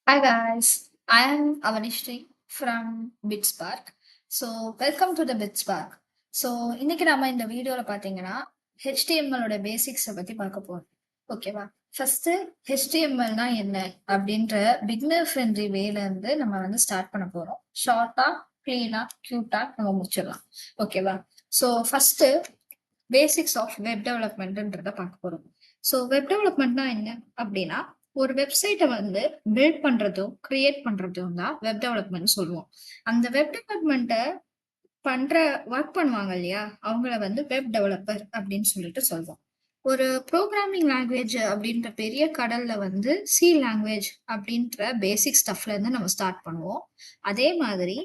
Hi guys, I am Avanishri from BitSpark. So welcome to the BitSpark. So இன்னைக்கு நாம இந்த வீடியோல பாத்தீங்கன்னா HTML ஓட பேசிக்ஸை பத்தி பார்க்க போறோம். ஓகேவா? ஃபர்ஸ்ட் HTML னா என்ன அப்படின்ற பிகினர் ஃப்ரெண்ட்லி வேல இருந்து நம்ம வந்து ஸ்டார்ட் பண்ண போறோம். ஷார்ட்டா, கிளீனா, கியூட்டா நம்ம முடிச்சிடலாம். ஓகேவா? So first basics of web டெவலப்மெண்ட்ன்றத பார்க்க போறோம். ஸோ வெப் டெவலப்மெண்ட்னா என்ன அப்படின்னா ஒரு வெப்சைட்டை வந்து பில்ட் பண்றதும் கிரியேட் பண்றதும் தான் வெப் டெவலப்மெண்ட் சொல்லுவோம். அந்த வெப் டெவலப்மெண்ட்டை பண்ற ஒர்க் பண்ணுவாங்க இல்லையா அவங்கள வந்து வெப் டெவலப்பர் அப்படின்னு சொல்லிட்டு சொல்லுவோம். ஒரு ப்ரோக்ராமிங் லாங்குவேஜ் அப்படின்ற பெரிய கடல்ல வந்து சி லாங்குவேஜ் அப்படின்ற பேசிக் ஸ்டஃப்ல இருந்து நம்ம ஸ்டார்ட் பண்ணுவோம். அதே மாதிரி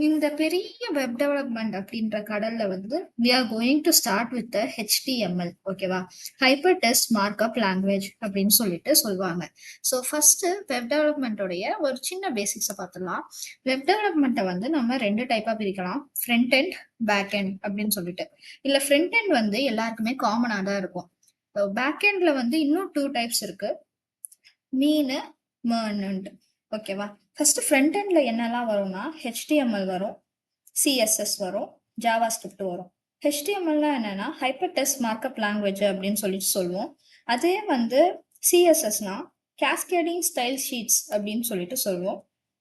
இந்த பெரிய வெப் டெவலப்மெண்ட் அப்படின்ற கடல்ல வந்து we are going to start with the HTML. ஓகேவா? ஹைப்பர் டெஸ்ட் மார்க்அப் லாங்குவேஜ் அப்படின்னு சொல்லிட்டு சொல்லுவாங்க. ஸோ ஃபர்ஸ்ட் வெப் டெவலப்மெண்ட்டோடைய ஒரு சின்ன பேசிக்ஸை பார்த்துடலாம். வெப் டெவலப்மெண்ட்டை வந்து நம்ம ரெண்டு டைப்பா பிரிக்கலாம். ஃப்ரண்ட் எண்ட், பேக் எண்ட் அப்படின்னு சொல்லிட்டு. இல்ல ஃப்ரண்ட் எண்ட் வந்து எல்லாருக்குமே காமனா தான் இருக்கும். பேக் எண்ட்ல வந்து இன்னும் டூ டைப்ஸ் இருக்கு. மீனு, மெர்னன்ட். ஓகேவா? ஃபர்ஸ்ட் ஃப்ரண்ட் எண்ட்ல என்னெல்லாம் வரும்னா HTML வரும், CSS வரும், ஜாவா ஸ்கிரிப்ட் வரும். HTMLனா என்னன்னா ஹைப்பர் டெஸ்ட் மார்க்அப் லாங்குவேஜ் அப்படின்னு சொல்லிட்டு சொல்லுவோம். அதே வந்து CSSனா கேஸ்கேடிங் ஸ்டைல் ஷீட்ஸ் அப்படின்னு சொல்லிட்டு சொல்லுவோம்.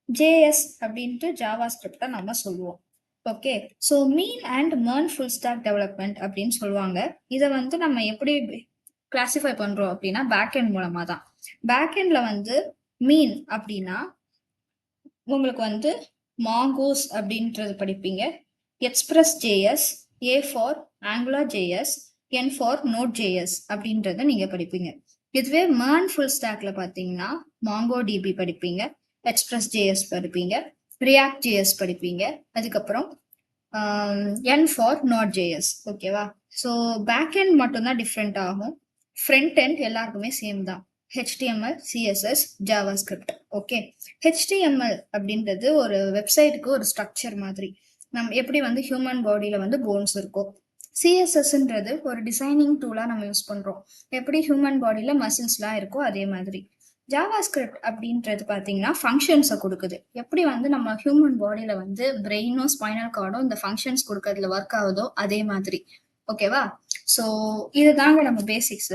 JS அப்படின்ட்டு ஜாவா ஸ்கிரிப்டை நம்ம சொல்லுவோம். Okay. So MEAN and MERN full stack development அப்படின்னு சொல்லுவாங்க. இதை வந்து நம்ம எப்படி கிளாசிஃபை பண்றோம் அப்படின்னா பேக் எண்ட் மூலமா தான். பேக் எண்ட்ல வந்து மீன் அப்படின்னா உங்களுக்கு வந்து மாங்கோஸ் அப்படின்றது படிப்பீங்க. Express JS, A for Angular JS, N for Node JS அப்படின்றத நீங்க படிப்பீங்க. இதுவே மேர்ன் ஃபுல் ஸ்டாக்ல பார்த்தீங்கன்னா மாங்கோ டிபி படிப்பீங்க, எக்ஸ்பிரஸ் ஜேஎஸ் படிப்பீங்க, ரியாக்ட் ஜேஎஸ் படிப்பீங்க, அதுக்கப்புறம் என் ஃபார் நாட் ஜேஎஸ். ஓகேவா? ஸோ பேக் எண்ட் மட்டும்தான் டிஃப்ரெண்ட் ஆகும். ஃப்ரண்ட் எண்ட் எல்லாருக்குமே சேம் தான். HTML, CSS, JavaScript. Okay. HTML அப்படின்றது ஒரு வெப்சைட்டுக்கு ஒரு ஸ்ட்ரக்சர் மாதிரி. நம்ம எப்படி வந்து ஹியூமன் பாடியில வந்து போன்ஸ் இருக்கும். CSSன்றது ஒரு டிசைனிங் டூலா நம்ம யூஸ் பண்றோம். எப்படி ஹியூமன் பாடியில மசில்ஸ்லாம் இருக்கோ அதே மாதிரி. JavaScript அப்படின்றது பார்த்தீங்கன்னா ஃபங்க்ஷன்ஸை கொடுக்குது. எப்படி வந்து நம்ம ஹியூமன் பாடியில வந்து பிரெயினும் ஸ்பைனல் கார்டும் இந்த ஃபங்க்ஷன்ஸ் கொடுக்கறதுல ஒர்க் ஆகுதோ அதே மாதிரி. ஓகேவா? ஸோ இதுதாங்க நம்ம பேசிக்ஸ்.